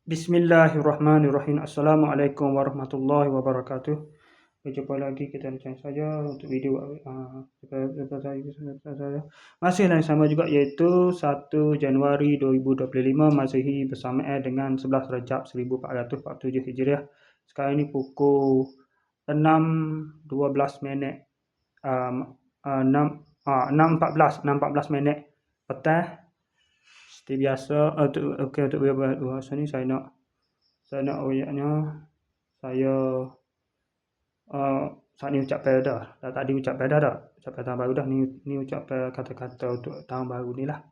Bismillahirrahmanirrahim. Assalamualaikum warahmatullahi wabarakatuh. Berjumpa lagi kita dengan saya untuk video saya. Masih yang sama juga iaitu 1 Januari 2025 Masehi bersamaan dengan 11 Rejab 1447 Hijriah. Sekarang ini pukul 6.12 minit 6.14 minit petang. Seperti biasa untuk bahasa ni saya nak ayatnya saya saat ni ucapkan dah. Tadi ucapkan dah. Ucapkan tahun baru dah. Ni ucapkan kata-kata untuk tahun baru ni lah.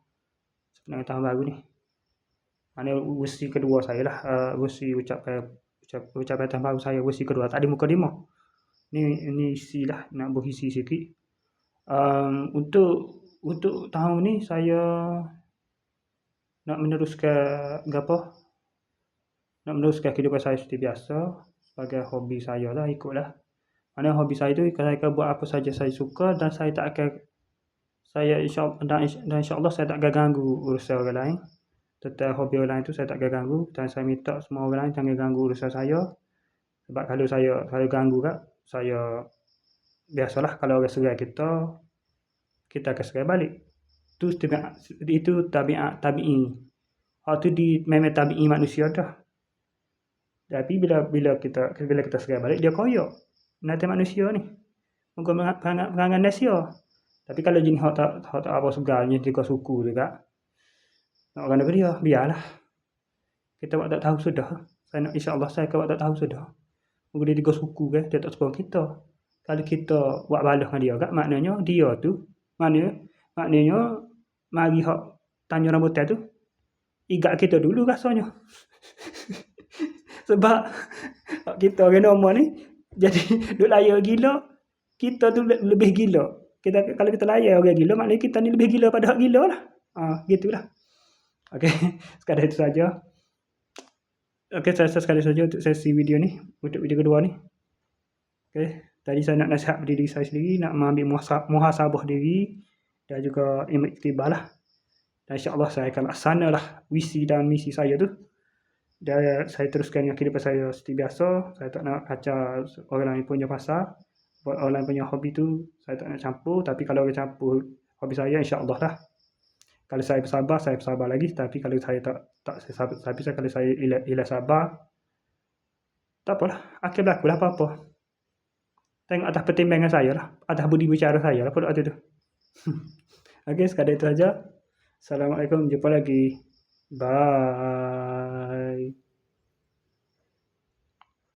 Sebenarnya tahun baru ni. Ini versi kedua saya lah. Versi ucapkan tahun baru saya versi kedua. Tadi muka 5. Ni isi lah. Nak berisi sikit. Untuk tahun ni saya nak meneruskan kehidupan saya seperti biasa sebagai hobi saya lah, ikutlah. Mana hobi saya tu saya akan buat apa saja saya suka dan saya tak akan insya-Allah saya tak akan ganggu urusan orang lain. Tentang hobi orang lain tu saya tak akan ganggu dan saya minta semua orang lain jangan ganggu urusan saya. Sebab kalau saya ganggu kat saya biasalah kalau orang serai kita akan serai balik. Itu tabi'i. Hal tu memang tabi'i manusia dah. Tapi bila kita serai balik dia koyak. Nanti manusia ni. Muka perangai Malaysia. Tapi kalau jenis hak tak apa segalanya tiga suku juga. Nak orang negeri dia, biarlah. Kita buat tak tahu sudah. Insya-Allah saya akan buat tak tahu sudah. Muka dia tiga suku kan, dia tak suka kita. Kalau kita buat balas dengan dia kan, maknanya dia tu maknanya mari hak tanya rambutan tu igat kita dulu rasanya. Sebab kita orang normal ni jadi duk layak gila, kita tu lebih gila. Kalau kita layak orang gila, maknanya kita ni lebih gila pada hak gila lah. Gitulah. Okey, sekadar itu saja. Okey, saya sekali saja untuk sesi video ni, untuk video kedua ni. Okey, tadi saya nak nasihat diri saya sendiri, nak mengambil muhasabah diri dan juga iktibar lah. Dan insya-Allah saya akan laksanalah visi dan misi saya tu. Dan saya teruskan dengan kehidupan saya seperti biasa. Saya tak nak kacau orang lain punya pasal. Buat orang lain punya hobi tu saya tak nak campur. Tapi kalau orang campur hobi saya, insya-Allah lah. Kalau saya bersabar lagi. Tapi kalau saya tak sabar, kalau saya hilang sabar, tak apalah. Akan berlaku lah apa-apa. Tengok atas pertimbangan saya lah. Atas budi bicara saya lah pada waktu tu. Okey, sekadar itu saja. Assalamualaikum. Jumpa lagi. Bye.